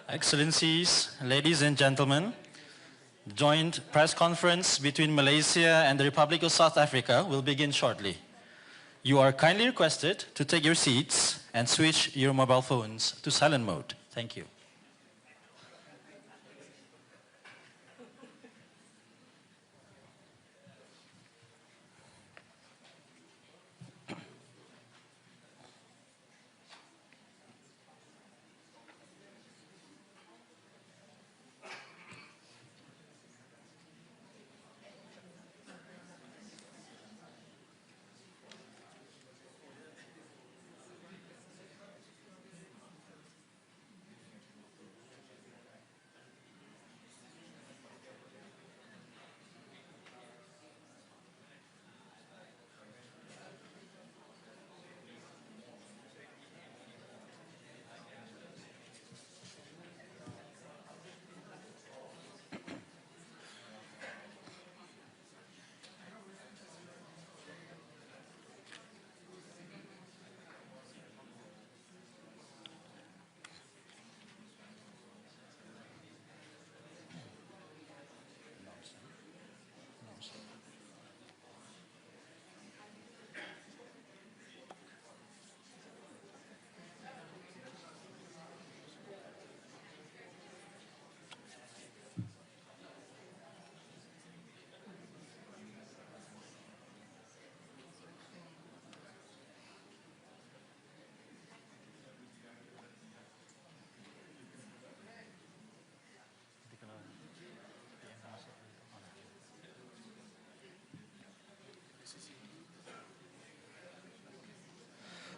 Excellencies, ladies and gentlemen, the joint press conference between Malaysia and the Republic of South Africa will begin shortly. You are kindly requested to take your seats and switch your mobile phones to silent mode. Thank you.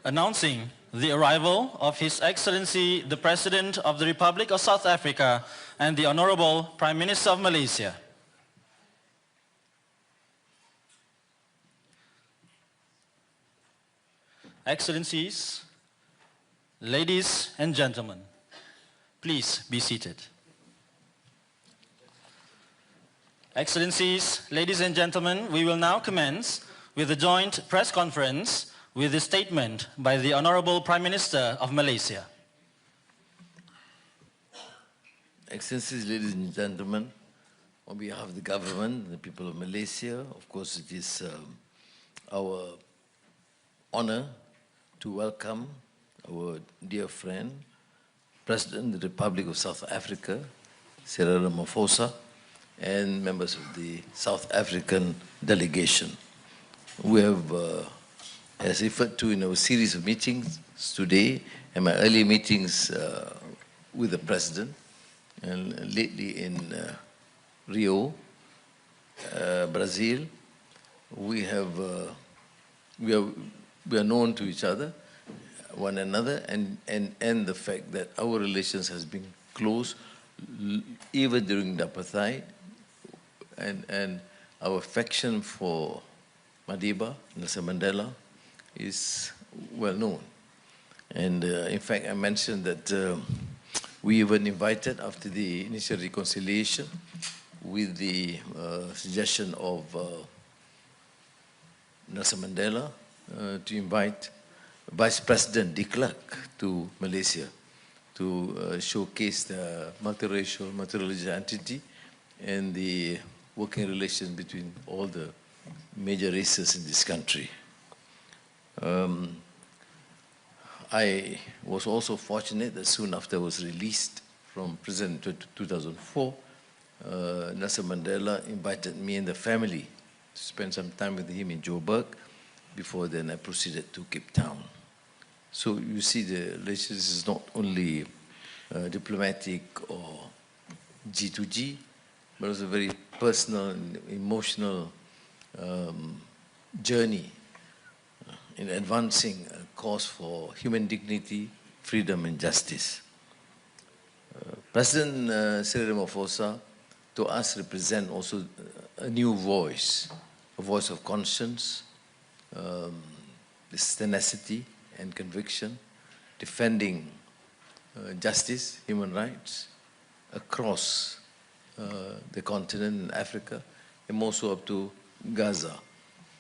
Announcing the arrival of His Excellency the President of the Republic of South Africa and the Honorable Prime Minister of Malaysia. Excellencies, ladies and gentlemen, please be seated. Excellencies, ladies and gentlemen, we will now commence with the joint press conference with a statement by the Honorable Prime Minister of Malaysia. Excellencies, ladies and gentlemen, on behalf of the government, the people of Malaysia, of course it is our honor to welcome our dear friend, President of the Republic of South Africa, Cyril Ramaphosa, and members of the South African delegation. We have as referred to in our series of meetings today and my early meetings with the President, and lately in Rio, Brazil, we are known to each other, one another, and the fact that our relations has been close even during the apartheid, and our affection for Madiba, Nelson Mandela, is well known. And in fact, I mentioned that we even invited, after the initial reconciliation, with the suggestion of Nelson Mandela, to invite Vice President de Klerk to Malaysia to showcase the multiracial, multireligious entity and the working relations between all the major races in this country. I was also fortunate that soon after I was released from prison in 2004, Nelson Mandela invited me and the family to spend some time with him in Joburg. Before then, I proceeded to Cape Town. So you see, the relationship is not only diplomatic or G2G, but also a very personal and emotional journey in advancing a cause for human dignity, freedom, and justice. President Cyril Ramaphosa, to us, represent also a new voice, a voice of conscience, this tenacity and conviction, defending justice, human rights across the continent in Africa, and also up to Gaza.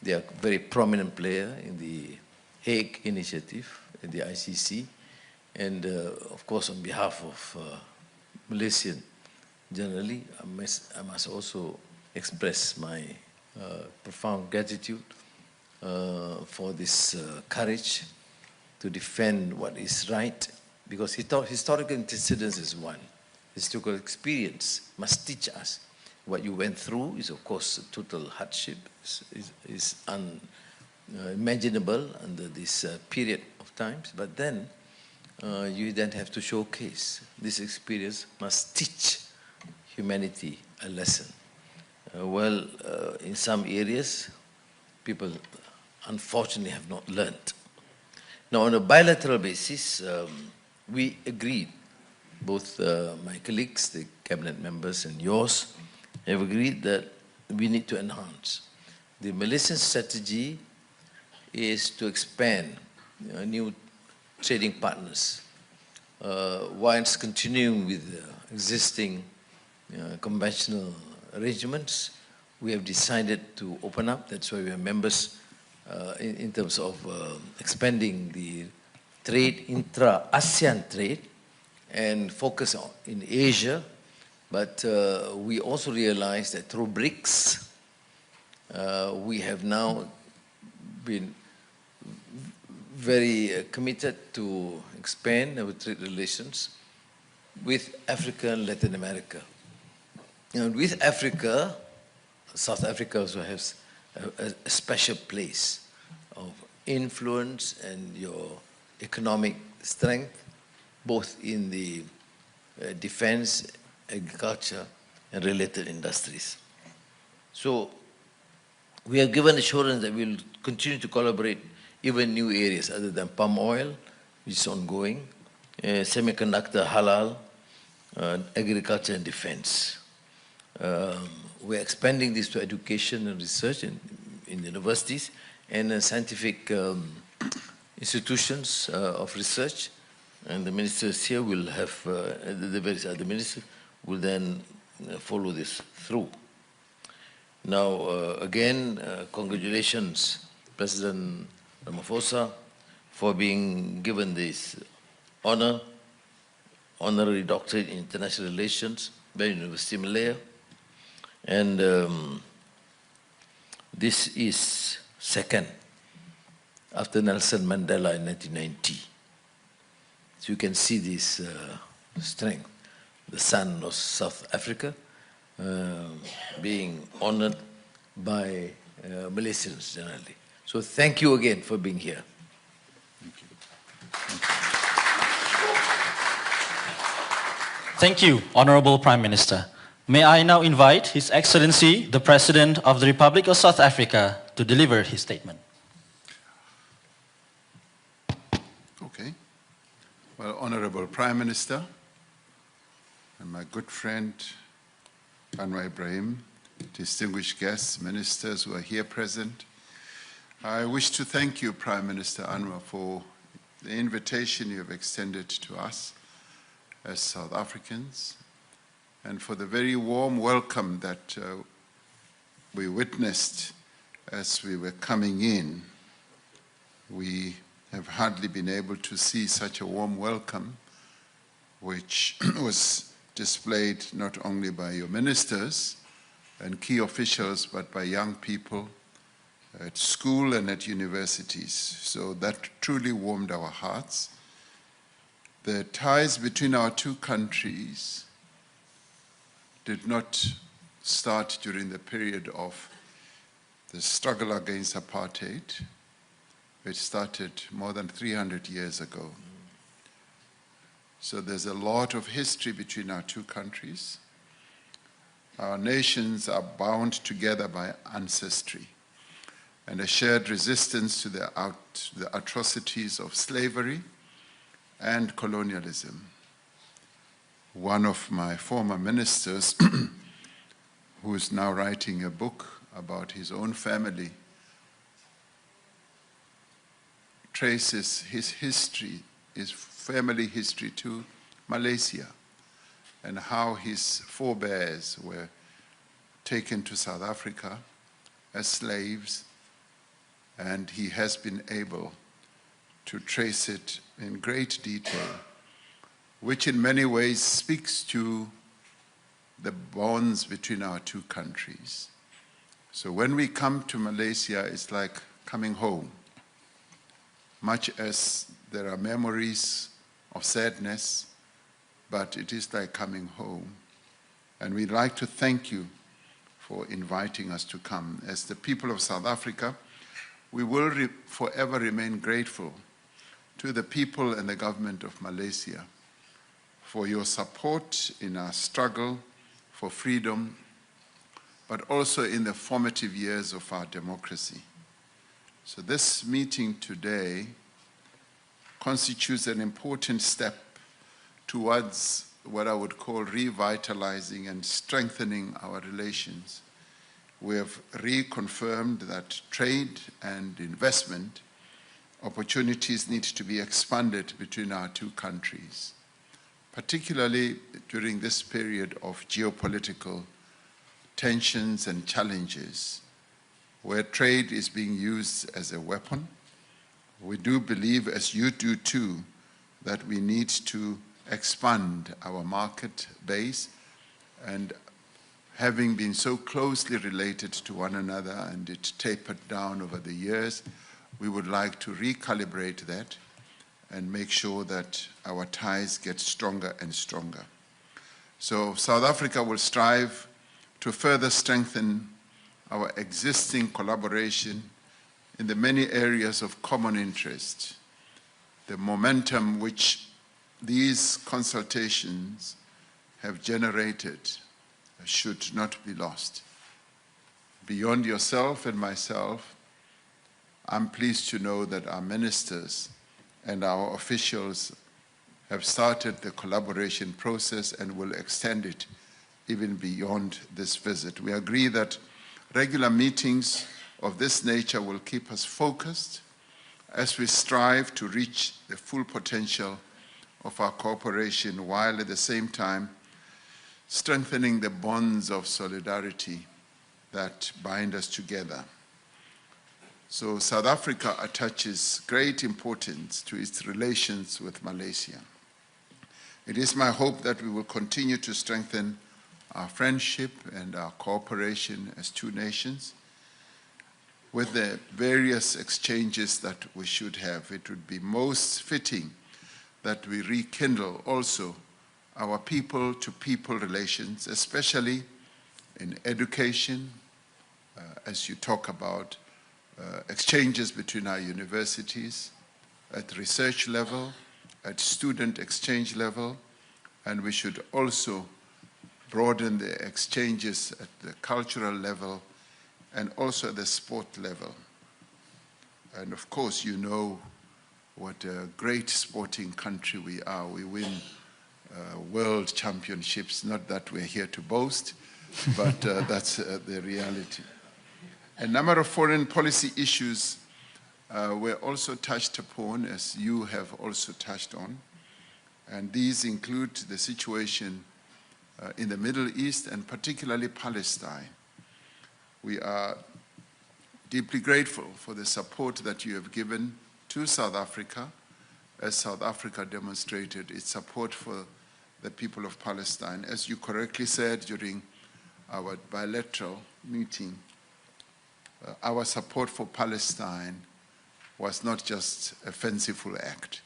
They are a very prominent player in the Hague Initiative, in the ICC, and of course on behalf of Malaysian generally, I must also express my profound gratitude for this courage to defend what is right, because historical antecedents is one. Historical experience must teach us. What you went through is, of course, a total hardship, is unimaginable under this period of times, but then you then have to showcase this experience must teach humanity a lesson. In some areas, people unfortunately have not learned. Now, on a bilateral basis, we agreed, both my colleagues, the cabinet members, and yours, have agreed that we need to enhance. The Malaysian strategy is to expand new trading partners, whilst continuing with the existing conventional arrangements. We have decided to open up. That's why we are members in terms of expanding the trade, intra-ASEAN trade, and focus in Asia. But we also realize that through BRICS, we have now been very committed to expand our trade relations with Africa and Latin America. And with Africa, South Africa also has a special place of influence and your economic strength, both in the defense, agriculture, and related industries. So we have given assurance that we will continue to collaborate even new areas other than palm oil, which is ongoing, semiconductor, halal, agriculture, and defense. We're expanding this to education and research in universities and scientific institutions of research. And the ministers here will have, the various other ministers will then follow this through. Now, again, congratulations, President Ramaphosa, for being given this honor, honorary doctorate in international relations by University of Malaya. And this is second after Nelson Mandela in 1990. So you can see this strength, the son of South Africa, being honored by Malaysians generally. So thank you again for being here. Thank you. Thank you, Honorable Prime Minister. May I now invite His Excellency, the President of the Republic of South Africa, to deliver his statement. Okay. Well, Honorable Prime Minister, and my good friend, Anwar Ibrahim, distinguished guests, ministers who are here present, I wish to thank you, Prime Minister Anwar, for the invitation you have extended to us as South Africans, and for the very warm welcome that we witnessed as we were coming in. We have hardly been able to see such a warm welcome, which was displayed not only by your ministers and key officials, but by young people at school and at universities. So that truly warmed our hearts. The ties between our two countries did not start during the period of the struggle against apartheid. It started more than 300 years ago. So there's a lot of history between our two countries. Our nations are bound together by ancestry and a shared resistance to the atrocities of slavery and colonialism. One of my former ministers, who is now writing a book about his own family, traces his history, his family history, to Malaysia, and how his forebears were taken to South Africa as slaves, and he has been able to trace it in great detail which in many ways speaks to the bonds between our two countries. So when we come to Malaysia, it's like coming home. Much as there are memories of sadness, but it is like coming home. And we'd like to thank you for inviting us to come. As the people of South Africa, we will forever remain grateful to the people and the government of Malaysia for your support in our struggle for freedom, but also in the formative years of our democracy. So this meeting today constitutes an important step towards what I would call revitalizing and strengthening our relations. We have reconfirmed that trade and investment opportunities need to be expanded between our two countries, particularly during this period of geopolitical tensions and challenges, where trade is being used as a weapon. We do believe, as you do too, that we need to expand our market base, and having been so closely related to one another and it tapered down over the years, we would like to recalibrate that and make sure that our ties get stronger and stronger. So South Africa will strive to further strengthen our existing collaboration in the many areas of common interest. The momentum which these consultations have generated should not be lost. Beyond yourself and myself, I'm pleased to know that our ministers and our officials have started the collaboration process and will extend it even beyond this visit. We agree that regular meetings of this nature will keep us focused as we strive to reach the full potential of our cooperation, while at the same time strengthening the bonds of solidarity that bind us together. So South Africa attaches great importance to its relations with Malaysia. It is my hope that we will continue to strengthen our friendship and our cooperation as two nations with the various exchanges that we should have. It would be most fitting that we rekindle also our people-to-people relations, especially in education, as you talk about exchanges between our universities, at research level, at student exchange level, and we should also broaden the exchanges at the cultural level and also at the sport level. And of course, you know what a great sporting country we are. We win world championships, not that we're here to boast, but that's the reality. A number of foreign policy issues were also touched upon, as you have also touched on, and these include the situation in the Middle East and particularly Palestine. We are deeply grateful for the support that you have given to South Africa, as South Africa demonstrated its support for the people of Palestine. As you correctly said during our bilateral meeting, our support for Palestine was not just a fanciful act.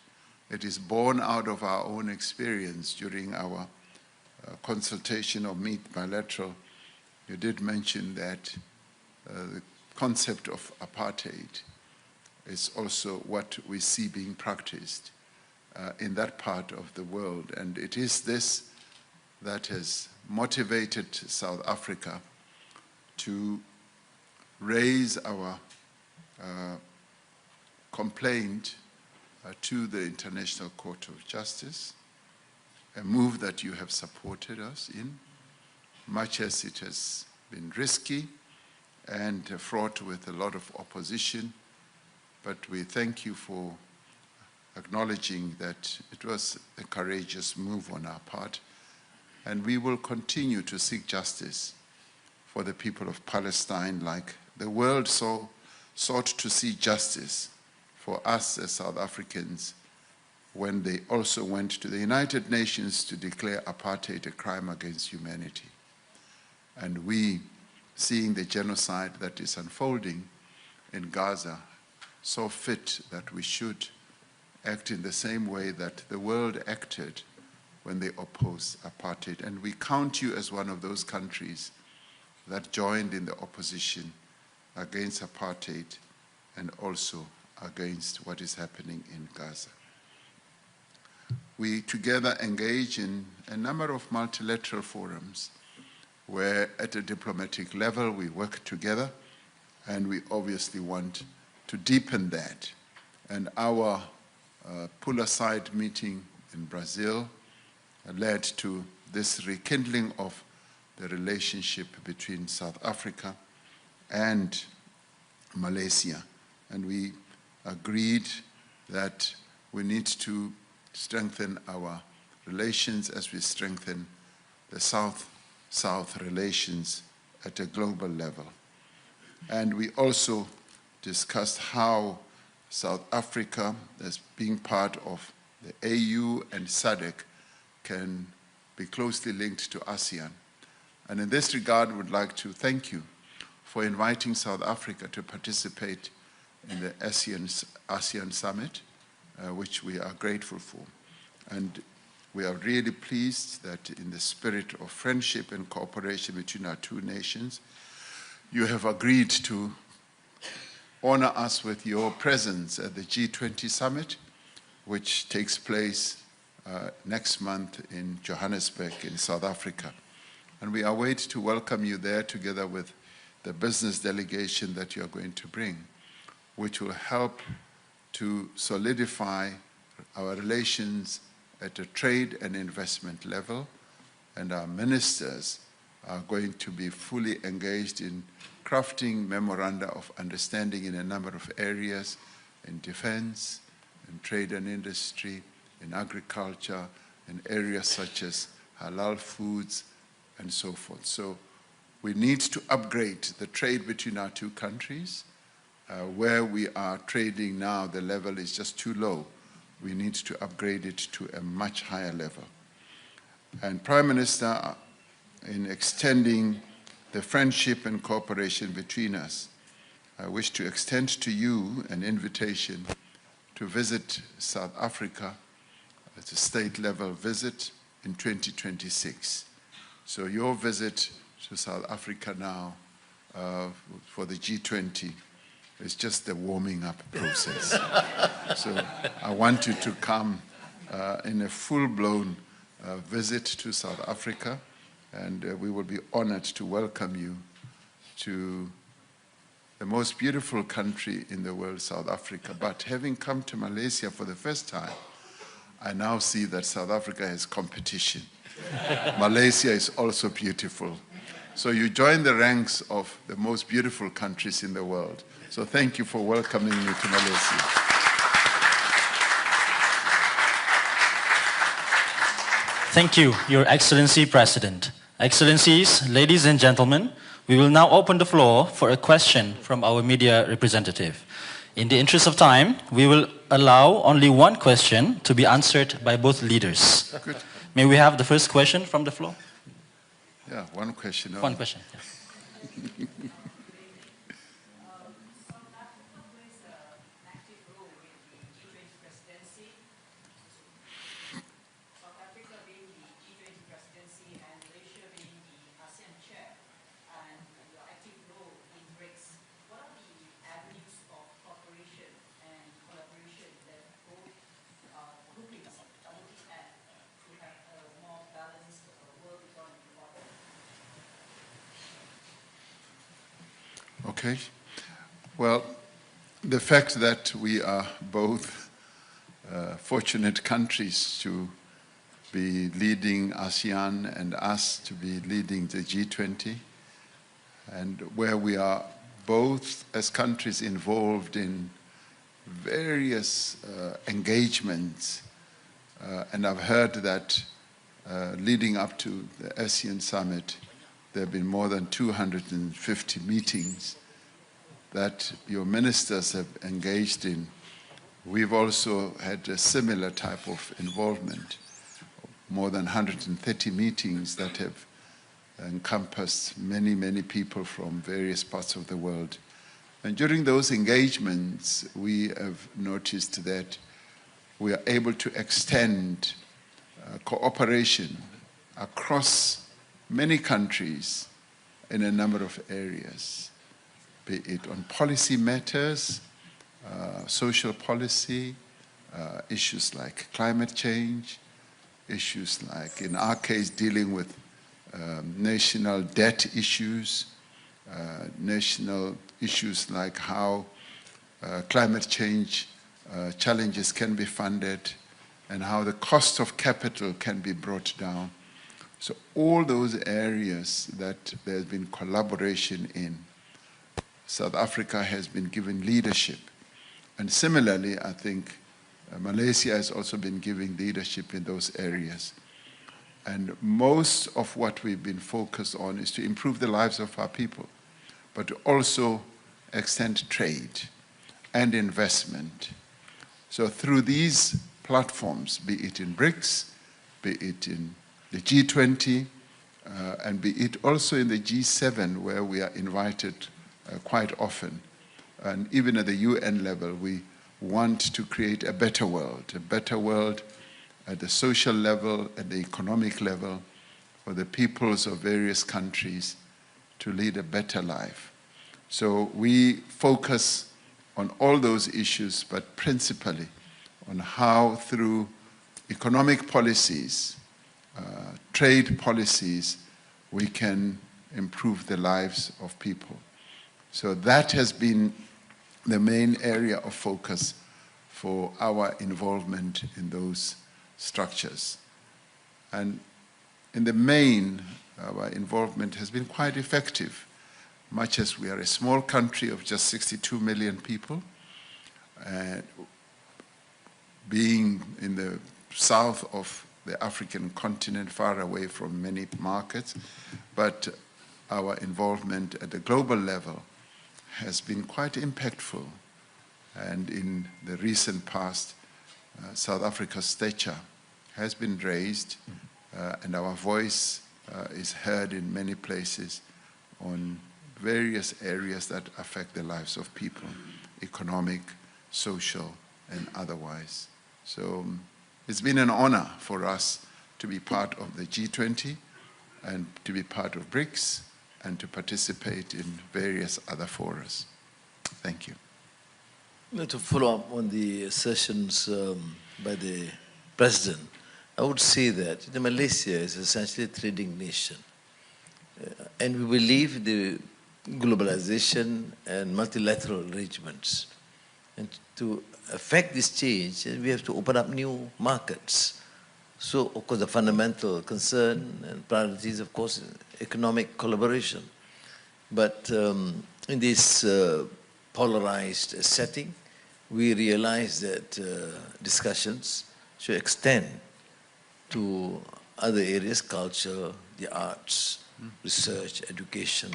It is born out of our own experience during our consultation or meet bilateral. You did mention that the concept of apartheid is also what we see being practiced in that part of the world. And it is this that has motivated South Africa to raise our complaint to the International Court of Justice, a move that you have supported us in, much as it has been risky and fraught with a lot of opposition. But we thank you for acknowledging that it was a courageous move on our part, and we will continue to seek justice for the people of Palestine, like the world sought to see justice for us as South Africans when they also went to the United Nations to declare apartheid a crime against humanity. And we, seeing the genocide that is unfolding in Gaza, saw fit that we should act in the same way that the world acted when they opposed apartheid. And we count you as one of those countries that joined in the opposition against apartheid and also against what is happening in Gaza. We together engage in a number of multilateral forums where at a diplomatic level we work together, and we obviously want to deepen that. And our pull-aside meeting in Brazil led to this rekindling of the relationship between South Africa and Malaysia. And we agreed that we need to strengthen our relations as we strengthen the South-South relations at a global level. And we also discussed how South Africa, as being part of the AU and SADC, can be closely linked to ASEAN. And in this regard, I would like to thank you for inviting South Africa to participate in the ASEAN Summit, which we are grateful for. And we are really pleased that in the spirit of friendship and cooperation between our two nations, you have agreed to honor us with your presence at the G20 Summit, which takes place next month in Johannesburg in South Africa. And we await to welcome you there together with the business delegation that you are going to bring, which will help to solidify our relations at a trade and investment level. And our ministers are going to be fully engaged in crafting memoranda of understanding in a number of areas, in defense, in trade and industry, in agriculture, in areas such as halal foods, and so forth. So we need to upgrade the trade between our two countries. Where we are trading now, the level is just too low. We need to upgrade it to a much higher level. And Prime Minister, in extending the friendship and cooperation between us, I wish to extend to you an invitation to visit South Africa as a state-level visit in 2026. So your visit to South Africa now for the G20 is just the warming up process. So I want you to come in a full-blown visit to South Africa, and we will be honored to welcome you to the most beautiful country in the world, South Africa. But having come to Malaysia for the first time, I now see that South Africa has competition. Malaysia is also beautiful. So you join the ranks of the most beautiful countries in the world. So thank you for welcoming me to Malaysia. Thank you, Your Excellency President. Excellencies, ladies and gentlemen, we will now open the floor for a question from our media representative. In the interest of time, we will allow only one question to be answered by both leaders. Good. May we have the first question from the floor? Yeah, one question. One question. Yeah. Okay. Well, the fact that we are both fortunate countries to be leading ASEAN and us to be leading the G20, and where we are both as countries involved in various engagements, and I've heard that leading up to the ASEAN Summit, there have been more than 250 meetings that your ministers have engaged in We've also had a similar type of involvement, more than 130 meetings that have encompassed many, many people from various parts of the world. And during those engagements, we have noticed that we are able to extend cooperation across many countries in a number of areas, be it on policy matters, social policy, issues like climate change, issues like, in our case, dealing with national debt issues, national issues like how climate change challenges can be funded and how the cost of capital can be brought down. So all those areas that there's been collaboration in, South Africa has been given leadership. And similarly, I think Malaysia has also been giving leadership in those areas. And most of what we've been focused on is to improve the lives of our people, but to also extend trade and investment. So through these platforms, be it in BRICS, be it in the G20, and be it also in the G7, where we are invited quite often. And even at the UN level, we want to create a better world at the social level, at the economic level, for the peoples of various countries to lead a better life. So we focus on all those issues, but principally on how through economic policies, trade policies, we can improve the lives of people. So that has been the main area of focus for our involvement in those structures. And in the main, our involvement has been quite effective, much as we are a small country of just 62 million people, being in the south of the African continent, far away from many markets, but our involvement at the global level has been quite impactful. And in the recent past, South Africa's stature has been raised, and our voice is heard in many places on various areas that affect the lives of people, economic, social, and otherwise. So it's been an honor for us to be part of the G20 and to be part of BRICS and to participate in various other forums. Thank you. To follow up on the assertions by the President, I would say that Malaysia is essentially a trading nation. And we believe the globalization and multilateral arrangements. And to affect this change, we have to open up new markets. So, of course, the fundamental concern and priorities, of course, economic collaboration. But in this polarized setting, we realize that discussions should extend to other areas, culture, the arts, research, education,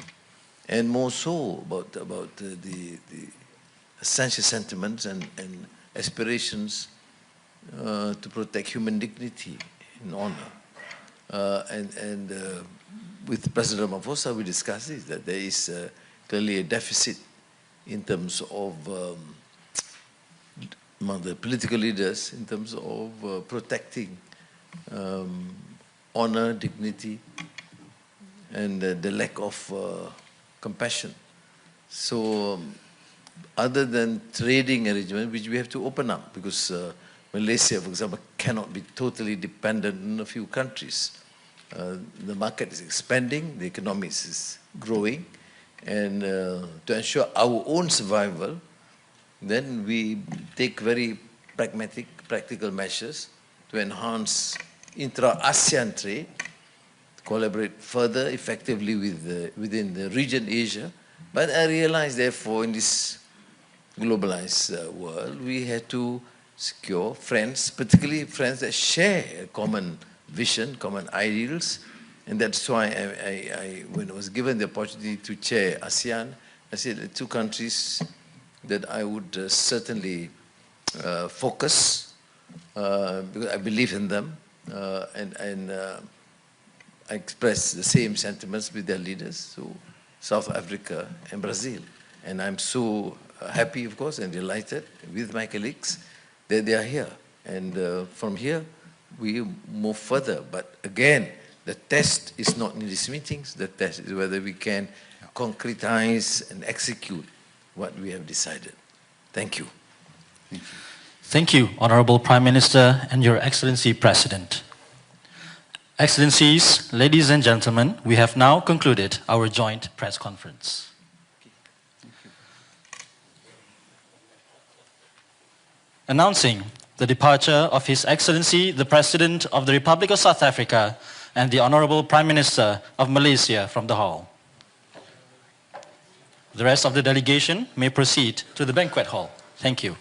and more so about the essential sentiments and aspirations to protect human dignity and honor. And with President Ramaphosa, we discussed this, that there is clearly a deficit in terms of among the political leaders, in terms of protecting honor, dignity, and the lack of compassion. So other than trading arrangement, which we have to open up, because Malaysia, for example, cannot be totally dependent on a few countries. The market is expanding, the economy is growing, and to ensure our own survival, then we take very pragmatic, practical measures to enhance intra-ASEAN trade, collaborate further effectively with within the region Asia. But I realize, therefore, in this globalized world, we had to secure friends, particularly friends that share a common vision, common ideals. And that's why when I was given the opportunity to chair ASEAN, I said the two countries that I would certainly focus, because I believe in them, and I express the same sentiments with their leaders, so South Africa and Brazil. And I'm so happy, of course, and delighted with my colleagues that they are here. And from here, we move further. But again, the test is not in these meetings. The test is whether we can concretize and execute what we have decided. Thank you. Thank you. Thank you, Honorable Prime Minister and Your Excellency President. Excellencies, ladies and gentlemen, we have now concluded our joint press conference. Announcing the departure of His Excellency, the President of the Republic of South Africa and the Honorable Prime Minister of Malaysia from the hall. The rest of the delegation may proceed to the banquet hall. Thank you.